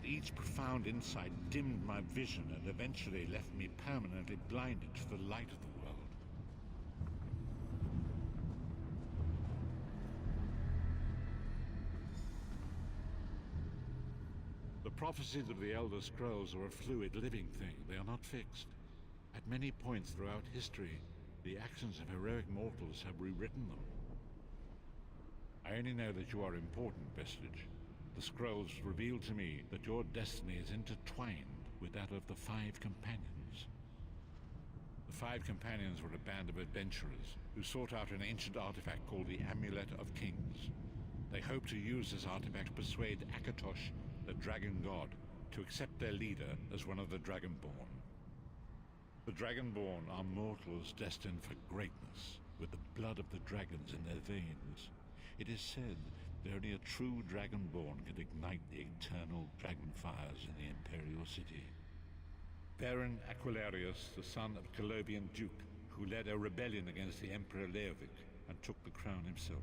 but each profound insight dimmed my vision and eventually left me permanently blinded to the light of the world. The prophecies of the Elder Scrolls are a fluid, living thing. They are not fixed. At many points throughout history, the actions of heroic mortals have rewritten them. I only know that you are important, Vestige. The scrolls reveal to me that your destiny is intertwined with that of the Five Companions. The Five Companions were a band of adventurers who sought out an ancient artifact called the Amulet of Kings. They hoped to use this artifact to persuade Akatosh, the dragon god, to accept their leader as one of the Dragonborn. The Dragonborn are mortals destined for greatness, with the blood of the dragons in their veins. It is said that only a true Dragonborn can ignite the eternal dragon fires in the Imperial City. Varen Aquilarius, the son of Colovian Duke, who led a rebellion against the Emperor Leovic and took the crown himself.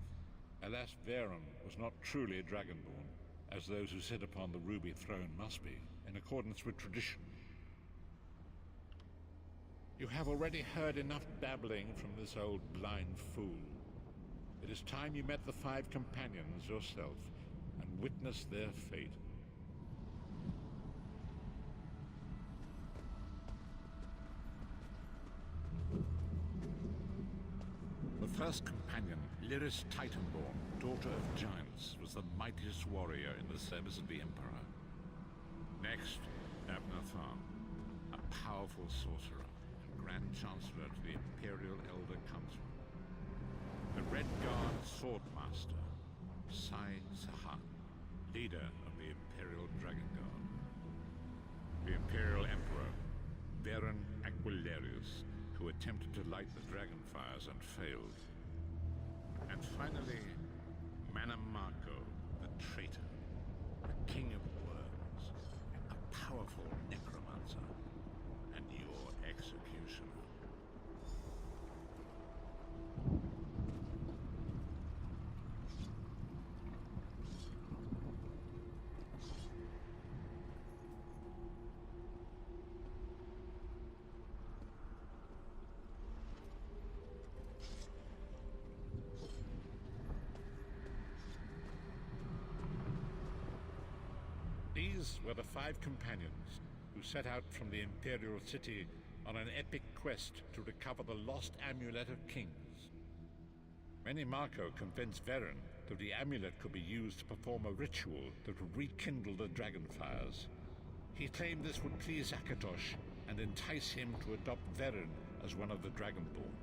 Alas, Varen was not truly a Dragonborn, as those who sit upon the ruby throne must be, in accordance with tradition. You have already heard enough babbling from this old blind fool. It is time you met the Five Companions yourself and witnessed their fate. The first companion, Lyris Titanborn, daughter of giants, was the mightiest warrior in the service of the Emperor. Next, Abnathan, a powerful sorcerer and Grand Chancellor to the Imperial Elder Council. The Red Guard Swordmaster, Sai Sahan, leader of the Imperial Dragon Guard. The Imperial Emperor, Varen Aquilarius, who attempted to light the dragon fires and failed. And finally, Manamako, the traitor, the king of worms, a powerful necromancer, and your executioner. These were the Five Companions who set out from the Imperial City on an epic quest to recover the lost Amulet of Kings. Manamako convinced Varen that the amulet could be used to perform a ritual that would rekindle the dragon fires. He claimed this would please Akatosh and entice him to adopt Varen as one of the Dragonborn.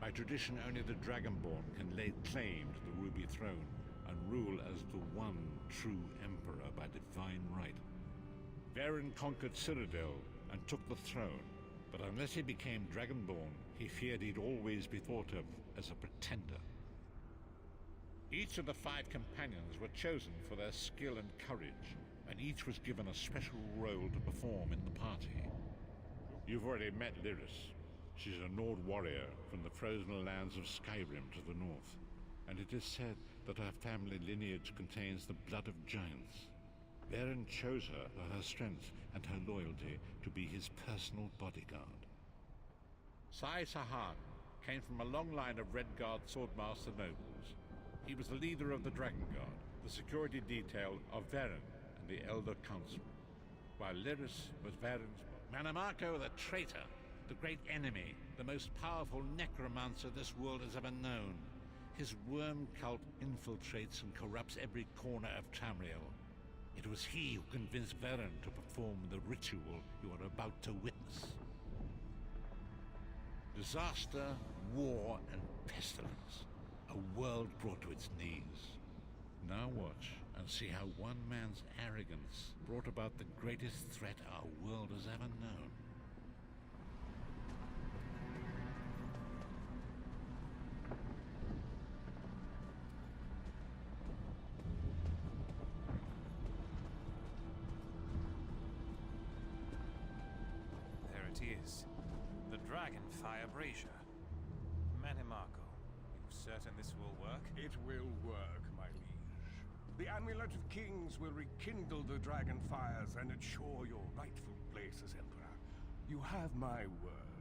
By tradition, only the Dragonborn can lay claim to the Ruby Throne and rule as the one true emperor by divine right. Varen conquered Cyrodiil and took the throne, but unless he became Dragonborn, he feared he'd always be thought of as a pretender. Each of the Five Companions were chosen for their skill and courage, and each was given a special role to perform in the party. You've already met Lyris. She's a Nord warrior from the frozen lands of Skyrim to the north, and it is said that her family lineage contains the blood of giants. Varen chose her for her strength and her loyalty to be his personal bodyguard. Sai Sahan came from a long line of Red Guard Swordmaster nobles. He was the leader of the Dragon Guard, the security detail of Varen and the Elder Council, while Lyris was Varen's Manamako the traitor, the great enemy, the most powerful necromancer this world has ever known. His worm cult infiltrates and corrupts every corner of Tamriel. It was he who convinced Varen to perform the ritual you are about to witness. Disaster, war, and pestilence. A world brought to its knees. Now watch and see how one man's arrogance brought about the greatest threat our world has ever known. Is the Dragonfire Brazier. Manamako, you certain this will work? It will work, my liege. The Amulet of Kings will rekindle the dragon fires and ensure your rightful place as Emperor. You have my word.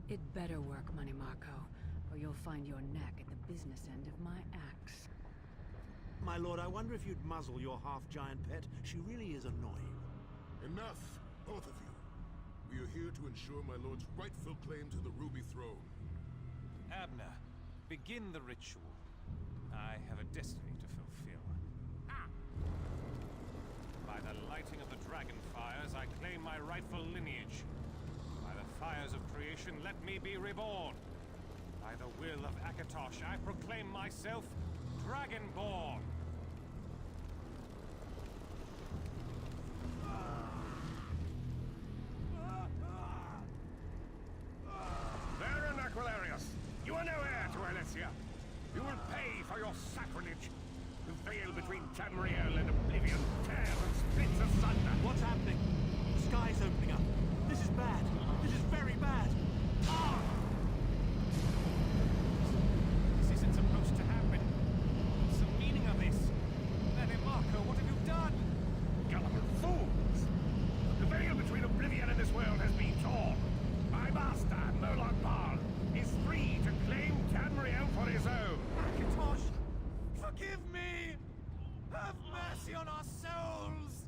It better work, Money Marco, or you'll find your neck at the business end of my axe. My lord, I wonder if you'd muzzle your half-giant pet. She really is annoying. Enough, both of you. We are here to ensure my lord's rightful claim to the Ruby Throne. Abner, begin the ritual. I have a destiny to fulfill. By the lighting of the dragon fires, I claim my rightful lineage. By the fires of creation, let me be reborn. By the will of Akatosh, I proclaim myself Dragonborn. Baron Aquilarius, you are no heir to Alessia. You will pay for your sacrilege. The veil between Tamriel and Oblivion tears and splits asunder. What's happening? The sky's opening up. This is bad. This is very bad. Ah! This isn't supposed to happen. What's the meaning of this? Nene Marco, what have you done? Gullible fools! The veil between Oblivion and this world has been torn. My master, Moloch Bal, is free to claim Tamriel for his own. Akatosh, forgive me! Have mercy on our souls!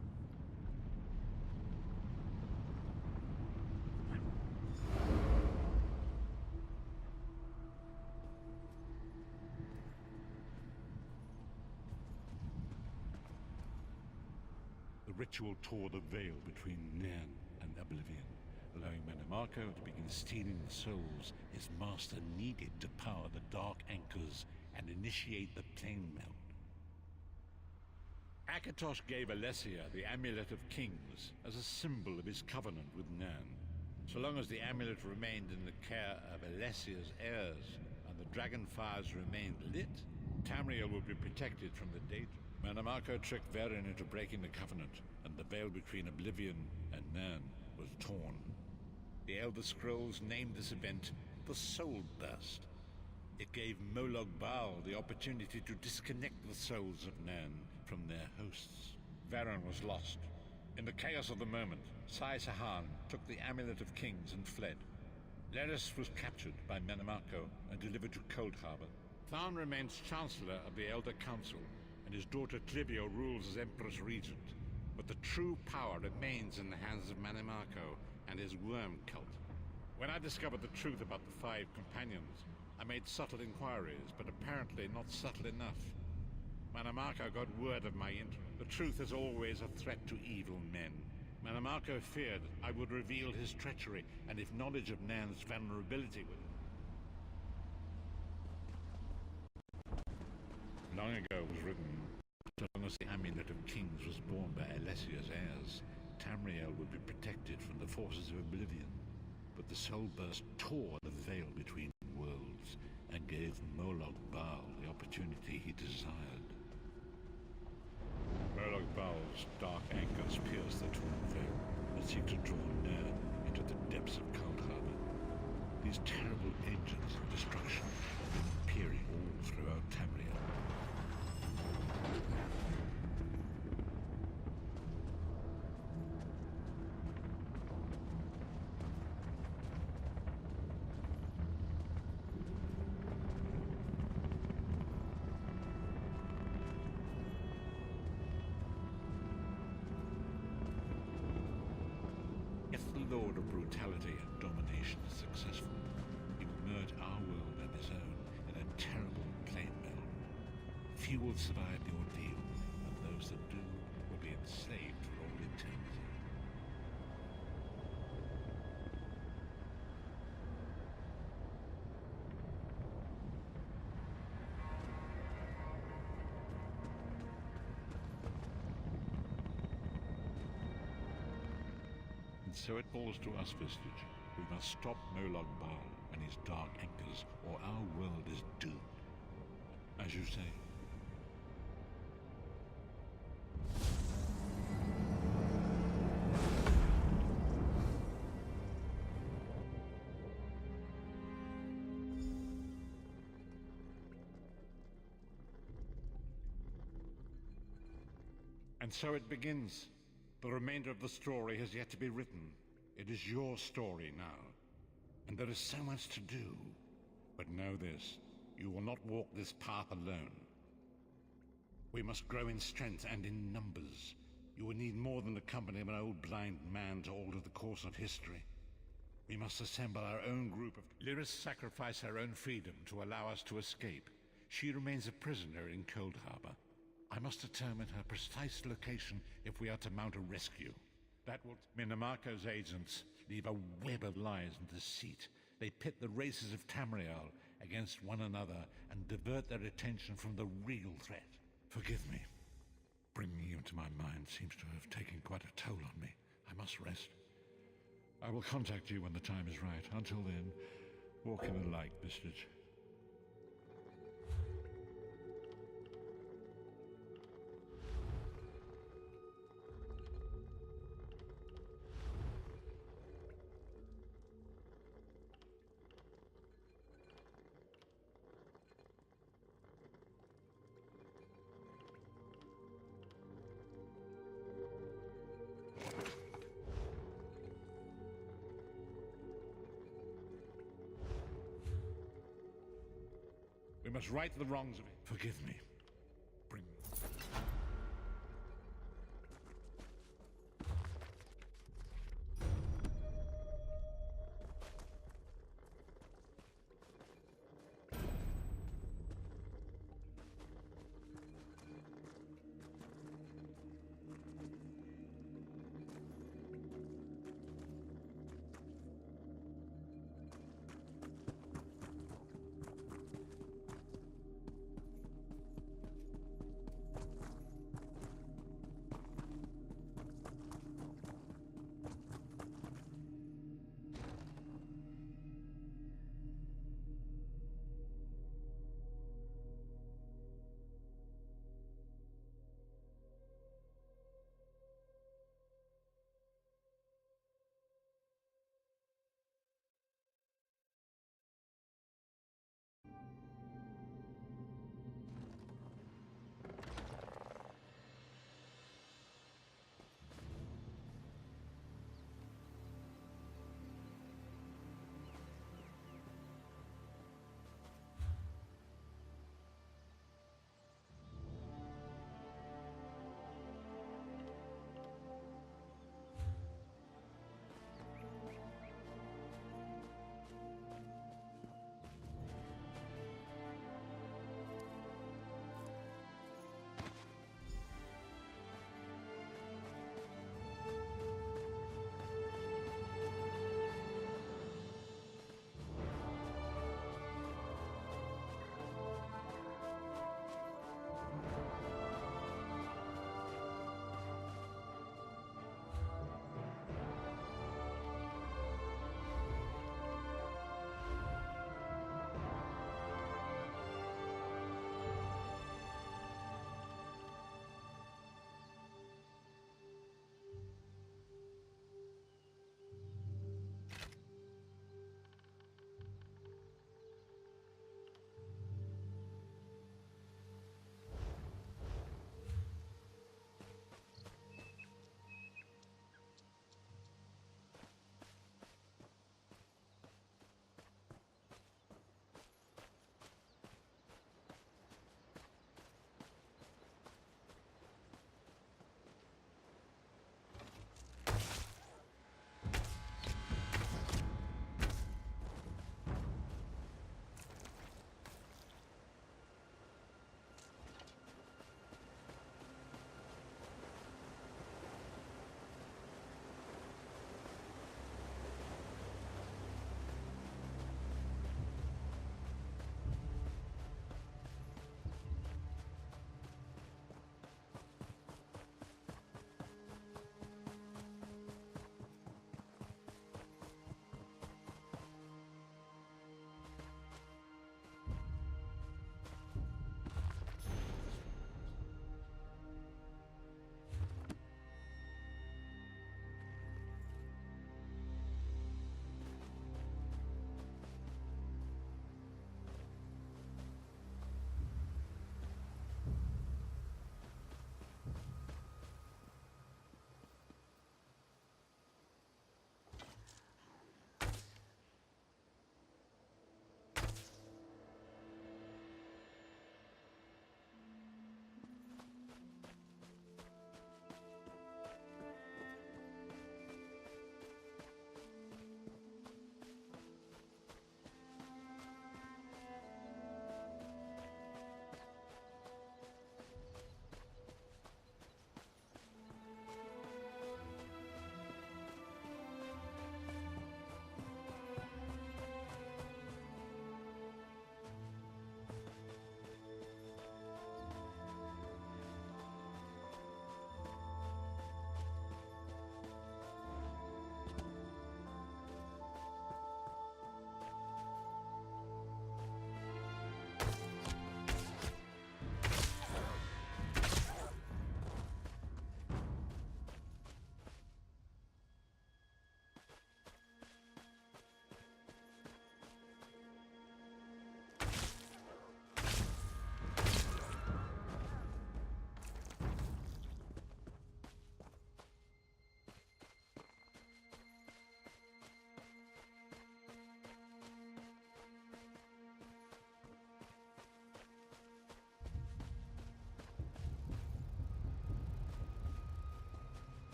The ritual tore the veil between Nan and Oblivion, allowing Mannimarco to begin stealing the souls his master needed to power the Dark Anchors and initiate the plane melt. Akatosh gave Alessia the Amulet of Kings as a symbol of his covenant with Nan. So long as the amulet remained in the care of Alessia's heirs and the dragon fires remained lit, Tamriel would be protected from the danger. Mannimarco tricked Varen into breaking the covenant, and the veil between Oblivion and Nan was torn. The Elder Scrolls named this event the Soul Burst. It gave Moloch Bal the opportunity to disconnect the souls of Nan from their hosts. Varen was lost. In the chaos of the moment, Sai Sahan took the Amulet of Kings and fled. Leris was captured by Mannimarco and delivered to Coldharbour. Tharn remains Chancellor of the Elder Council, and his daughter Trivio rules as Empress Regent. But the true power remains in the hands of Mannimarco and his worm cult. When I discovered the truth about the 5 companions, I made subtle inquiries, but apparently not subtle enough. Mannimarco got word of my interest. The truth is always a threat to evil men. Mannimarco feared I would reveal his treachery, and if knowledge of Nan's vulnerability would... Long ago was written, so long as the Amulet of Kings was borne by Alessia's heirs, Tamriel would be protected from the forces of Oblivion. But the Soul Burst tore the veil between worlds and gave Moloch Bal the opportunity he desired. Moloch Bal's dark anchors pierce the torn veil and seek to draw Nan into the depths of Coldharbour. These terrible agents of destruction have been peering all throughout Tamriel. If the Lord of Brutality and Domination is successful, he will merge our world and his own in a terrible plane melt. Few will survive the ordeal, and those that do will be enslaved for all eternity. And so it falls to us, Vestige. We must stop Moloch Bal and his dark anchors, or our world is doomed. As you say. And so it begins. The remainder of the story has yet to be written. It is your story now. And there is so much to do. But know this, you will not walk this path alone. We must grow in strength and in numbers. You will need more than the company of an old blind man to alter the course of history. We must assemble our own group of... Lyris sacrificed her own freedom to allow us to escape. She remains a prisoner in Cold Harbor. I must determine her precise location if we are to mount a rescue. That will... Minimarco's agents leave a web of lies and deceit. They pit the races of Tamriel against one another and divert their attention from the real threat. Forgive me. Bringing you into my mind seems to have taken quite a toll on me. I must rest. I will contact you when the time is right. Until then, walk in the light, Bistich. We must right the wrongs of it. Forgive me. Bring...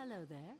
Hello there.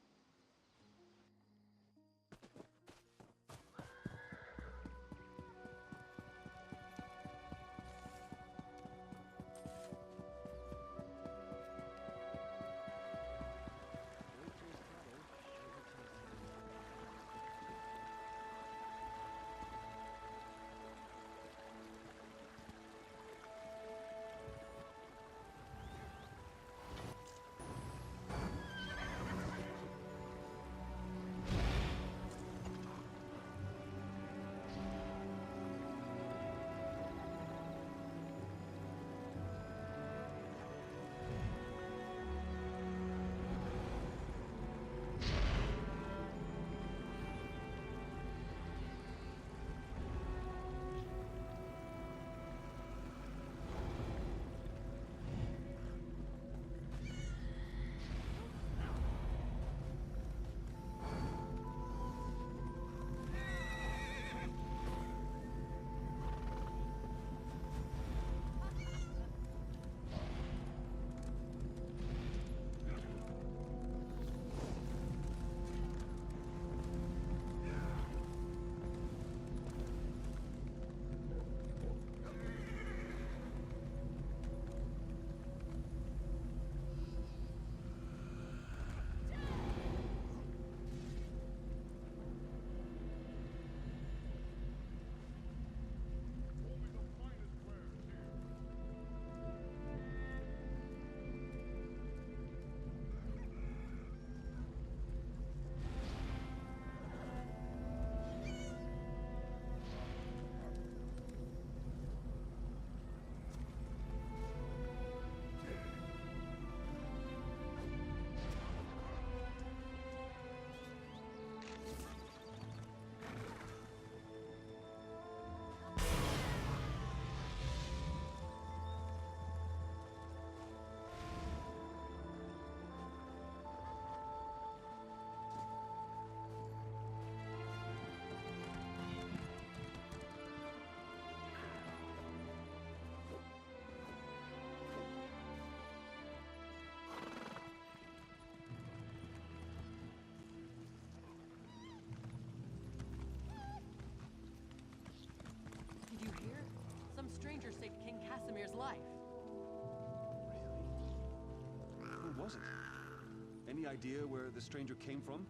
Did you hear? Some stranger saved King Casimir's life. Really? Who was it? Any idea where the stranger came from?